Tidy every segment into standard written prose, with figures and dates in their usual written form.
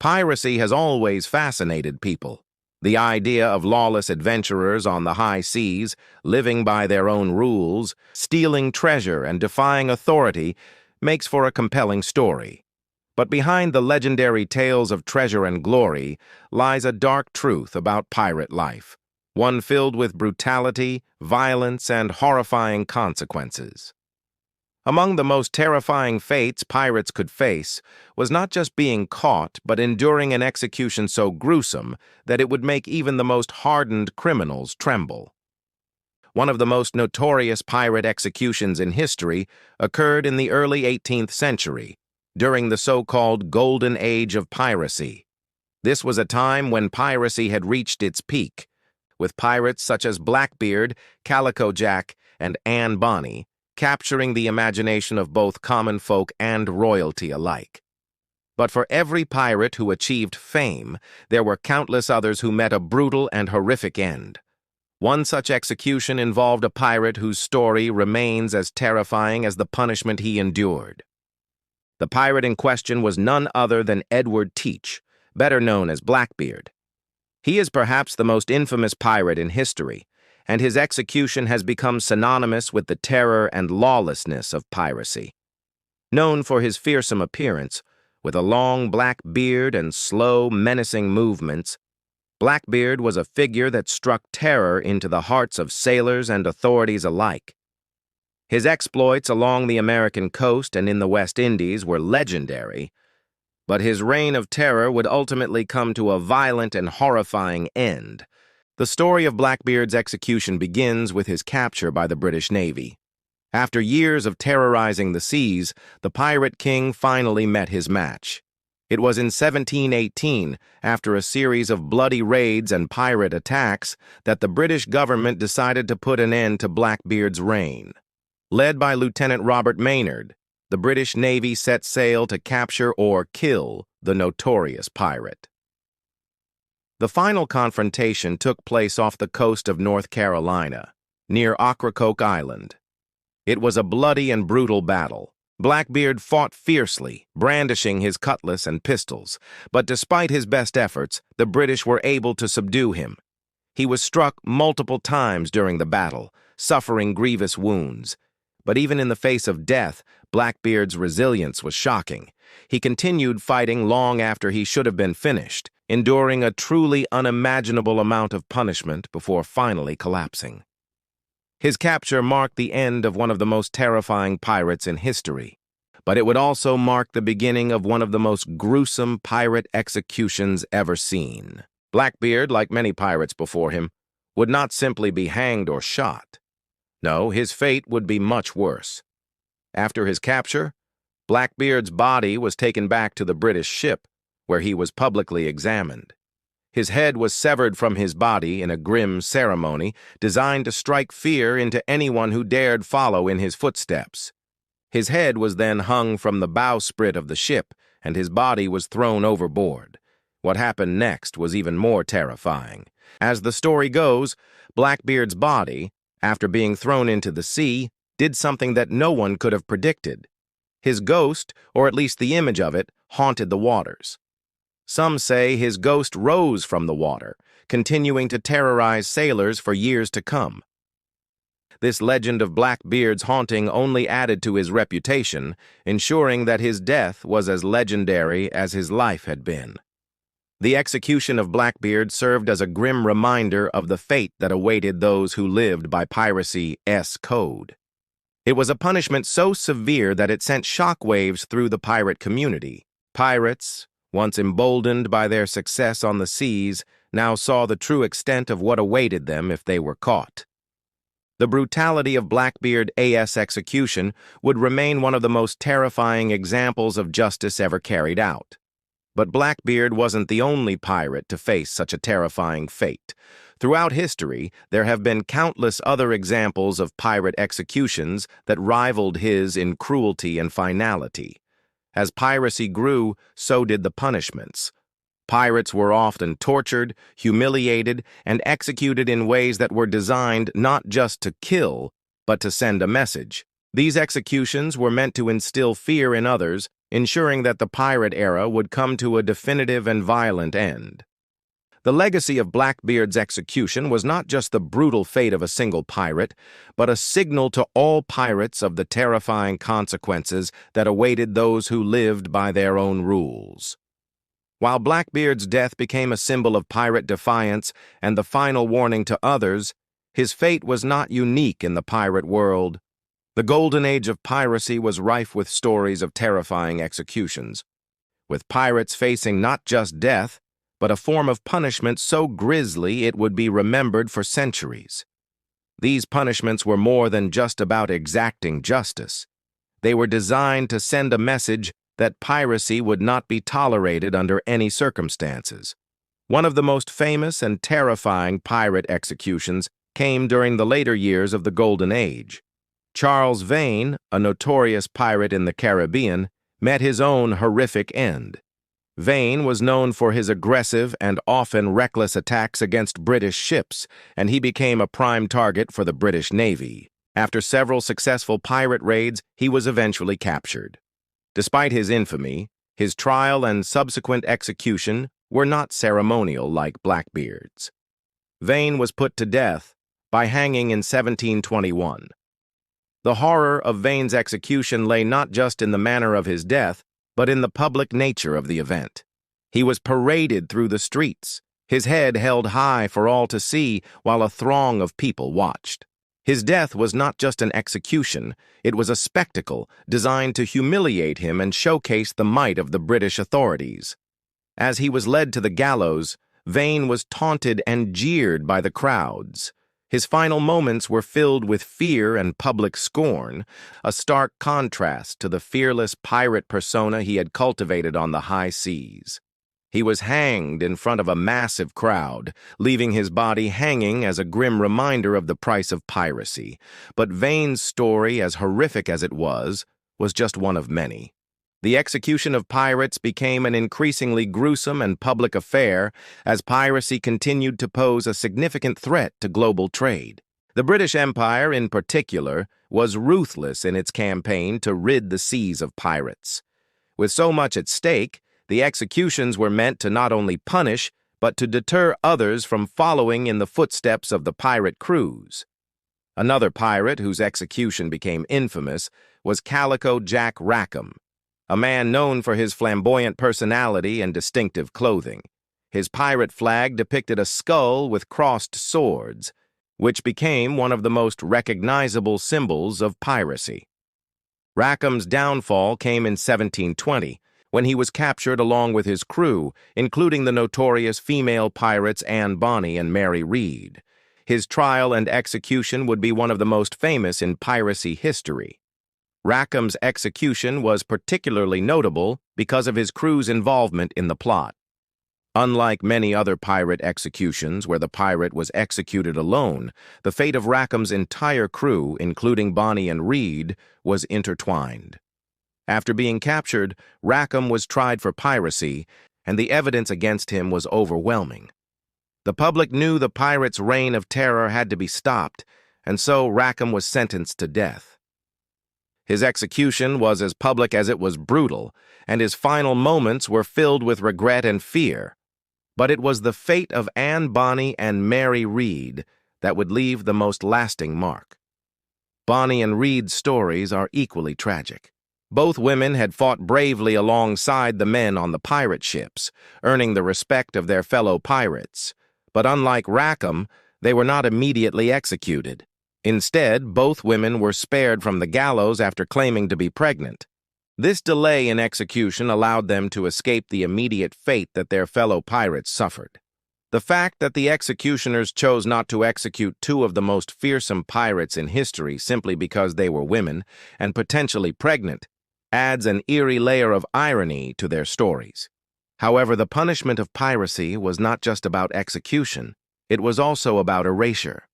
Piracy has always fascinated people. The idea of lawless adventurers on the high seas, living by their own rules, stealing treasure and defying authority, makes for a compelling story. But behind the legendary tales of treasure and glory lies a dark truth about pirate life, one filled with brutality, violence, and horrifying consequences. Among the most terrifying fates pirates could face was not just being caught, but enduring an execution so gruesome that it would make even the most hardened criminals tremble. One of the most notorious pirate executions in history occurred in the early 18th century, during the so-called Golden Age of piracy. This was a time when piracy had reached its peak, with pirates such as Blackbeard, Calico Jack, and Anne Bonny capturing the imagination of both common folk and royalty alike. But for every pirate who achieved fame, there were countless others who met a brutal and horrific end. One such execution involved a pirate whose story remains as terrifying as the punishment he endured. The pirate in question was none other than Edward Teach, better known as Blackbeard. He is perhaps the most infamous pirate in history, and his execution has become synonymous with the terror and lawlessness of piracy. Known for his fearsome appearance, with a long black beard and slow, menacing movements, Blackbeard was a figure that struck terror into the hearts of sailors and authorities alike. His exploits along the American coast and in the West Indies were legendary, but his reign of terror would ultimately come to a violent and horrifying end. The story of Blackbeard's execution begins with his capture by the British Navy. After years of terrorizing the seas, the pirate king finally met his match. It was in 1718, after a series of bloody raids and pirate attacks, that the British government decided to put an end to Blackbeard's reign. Led by Lieutenant Robert Maynard, the British Navy set sail to capture or kill the notorious pirate. The final confrontation took place off the coast of North Carolina, near Ocracoke Island. It was a bloody and brutal battle. Blackbeard fought fiercely, brandishing his cutlass and pistols, but despite his best efforts, the British were able to subdue him. He was struck multiple times during the battle, suffering grievous wounds. But even in the face of death, Blackbeard's resilience was shocking. He continued fighting long after he should have been finished, enduring a truly unimaginable amount of punishment before finally collapsing. His capture marked the end of one of the most terrifying pirates in history, but it would also mark the beginning of one of the most gruesome pirate executions ever seen. Blackbeard, like many pirates before him, would not simply be hanged or shot. No, his fate would be much worse. After his capture, Blackbeard's body was taken back to the British ship, where he was publicly examined. His head was severed from his body in a grim ceremony designed to strike fear into anyone who dared follow in his footsteps. His head was then hung from the bowsprit of the ship, and his body was thrown overboard. What happened next was even more terrifying. As the story goes, Blackbeard's body, after being thrown into the sea, did something that no one could have predicted. His ghost, or at least the image of it, haunted the waters. Some say his ghost rose from the water, continuing to terrorize sailors for years to come. This legend of Blackbeard's haunting only added to his reputation, ensuring that his death was as legendary as his life had been. The execution of Blackbeard served as a grim reminder of the fate that awaited those who lived by piracy's code. It was a punishment so severe that it sent shockwaves through the pirate community. Pirates, once emboldened by their success on the seas, now saw the true extent of what awaited them if they were caught. The brutality of Blackbeard's execution would remain one of the most terrifying examples of justice ever carried out. But Blackbeard wasn't the only pirate to face such a terrifying fate. Throughout history, there have been countless other examples of pirate executions that rivaled his in cruelty and finality. As piracy grew, so did the punishments. Pirates were often tortured, humiliated, and executed in ways that were designed not just to kill, but to send a message. These executions were meant to instill fear in others ensuring that the pirate era would come to a definitive and violent end. The legacy of Blackbeard's execution was not just the brutal fate of a single pirate, but a signal to all pirates of the terrifying consequences that awaited those who lived by their own rules. While Blackbeard's death became a symbol of pirate defiance and the final warning to others, his fate was not unique in the pirate world. The golden age of piracy was rife with stories of terrifying executions, with pirates facing not just death, but a form of punishment so grisly it would be remembered for centuries. These punishments were more than just about exacting justice. They were designed to send a message that piracy would not be tolerated under any circumstances. One of the most famous and terrifying pirate executions came during the later years of the Golden Age. Charles Vane, a notorious pirate in the Caribbean, met his own horrific end. Vane was known for his aggressive and often reckless attacks against British ships, and he became a prime target for the British Navy. After several successful pirate raids, he was eventually captured. Despite his infamy, his trial and subsequent execution were not ceremonial like Blackbeard's. Vane was put to death by hanging in 1721. The horror of Vane's execution lay not just in the manner of his death, but in the public nature of the event. He was paraded through the streets, his head held high for all to see while a throng of people watched. His death was not just an execution, it was a spectacle designed to humiliate him and showcase the might of the British authorities. As he was led to the gallows, Vane was taunted and jeered by the crowds. His final moments were filled with fear and public scorn, a stark contrast to the fearless pirate persona he had cultivated on the high seas. He was hanged in front of a massive crowd, leaving his body hanging as a grim reminder of the price of piracy. But Vane's story, as horrific as it was just one of many. The execution of pirates became an increasingly gruesome and public affair as piracy continued to pose a significant threat to global trade. The British Empire, in particular, was ruthless in its campaign to rid the seas of pirates. With so much at stake, the executions were meant to not only punish, but to deter others from following in the footsteps of the pirate crews. Another pirate whose execution became infamous was Calico Jack, a man known for his flamboyant personality and distinctive clothing. His pirate flag depicted a skull with crossed swords, which became one of the most recognizable symbols of piracy. Rackham's downfall came in 1720, when he was captured along with his crew, including the notorious female pirates Anne Bonny and Mary Read. His trial and execution would be one of the most famous in piracy history. Rackham's execution was particularly notable because of his crew's involvement in the plot. Unlike many other pirate executions where the pirate was executed alone, the fate of Rackham's entire crew, including Bonny and Read, was intertwined. After being captured, Rackham was tried for piracy, and the evidence against him was overwhelming. The public knew the pirates' reign of terror had to be stopped, and so Rackham was sentenced to death. His execution was as public as it was brutal, and his final moments were filled with regret and fear. But it was the fate of Anne Bonny and Mary Read that would leave the most lasting mark. Bonny and Read's stories are equally tragic. Both women had fought bravely alongside the men on the pirate ships, earning the respect of their fellow pirates. But unlike Rackham, they were not immediately executed. Instead, both women were spared from the gallows after claiming to be pregnant. This delay in execution allowed them to escape the immediate fate that their fellow pirates suffered. The fact that the executioners chose not to execute two of the most fearsome pirates in history simply because they were women and potentially pregnant adds an eerie layer of irony to their stories. However, the punishment of piracy was not just about execution, it was also about erasure.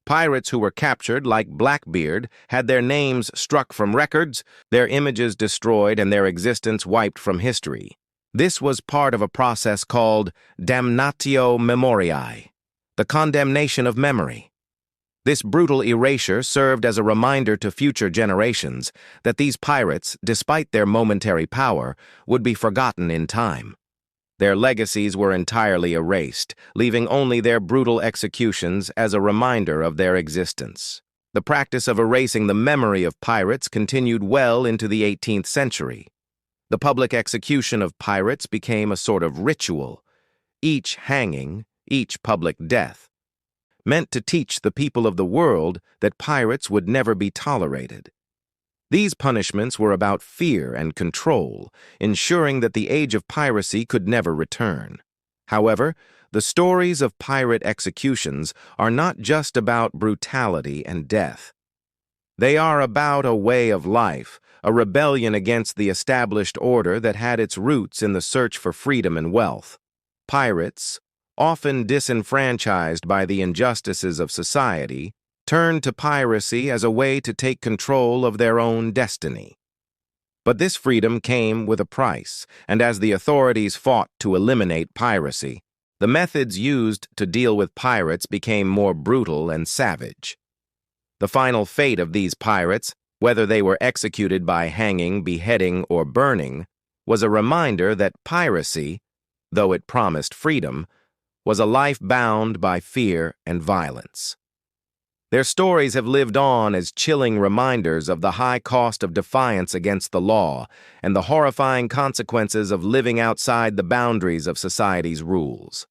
Pirates who were captured, like Blackbeard, had their names struck from records, their images destroyed, and their existence wiped from history. This was part of a process called damnatio memoriae, the condemnation of memory. This brutal erasure served as a reminder to future generations that these pirates, despite their momentary power, would be forgotten in time. Their legacies were entirely erased, leaving only their brutal executions as a reminder of their existence. The practice of erasing the memory of pirates continued well into the 18th century. The public execution of pirates became a sort of ritual. Each hanging, each public death, meant to teach the people of the world that pirates would never be tolerated. These punishments were about fear and control, ensuring that the age of piracy could never return. However, the stories of pirate executions are not just about brutality and death. They are about a way of life, a rebellion against the established order that had its roots in the search for freedom and wealth. Pirates, often disenfranchised by the injustices of society, turned to piracy as a way to take control of their own destiny. But this freedom came with a price, and as the authorities fought to eliminate piracy, the methods used to deal with pirates became more brutal and savage. The final fate of these pirates, whether they were executed by hanging, beheading, or burning, was a reminder that piracy, though it promised freedom, was a life bound by fear and violence. Their stories have lived on as chilling reminders of the high cost of defiance against the law and the horrifying consequences of living outside the boundaries of society's rules.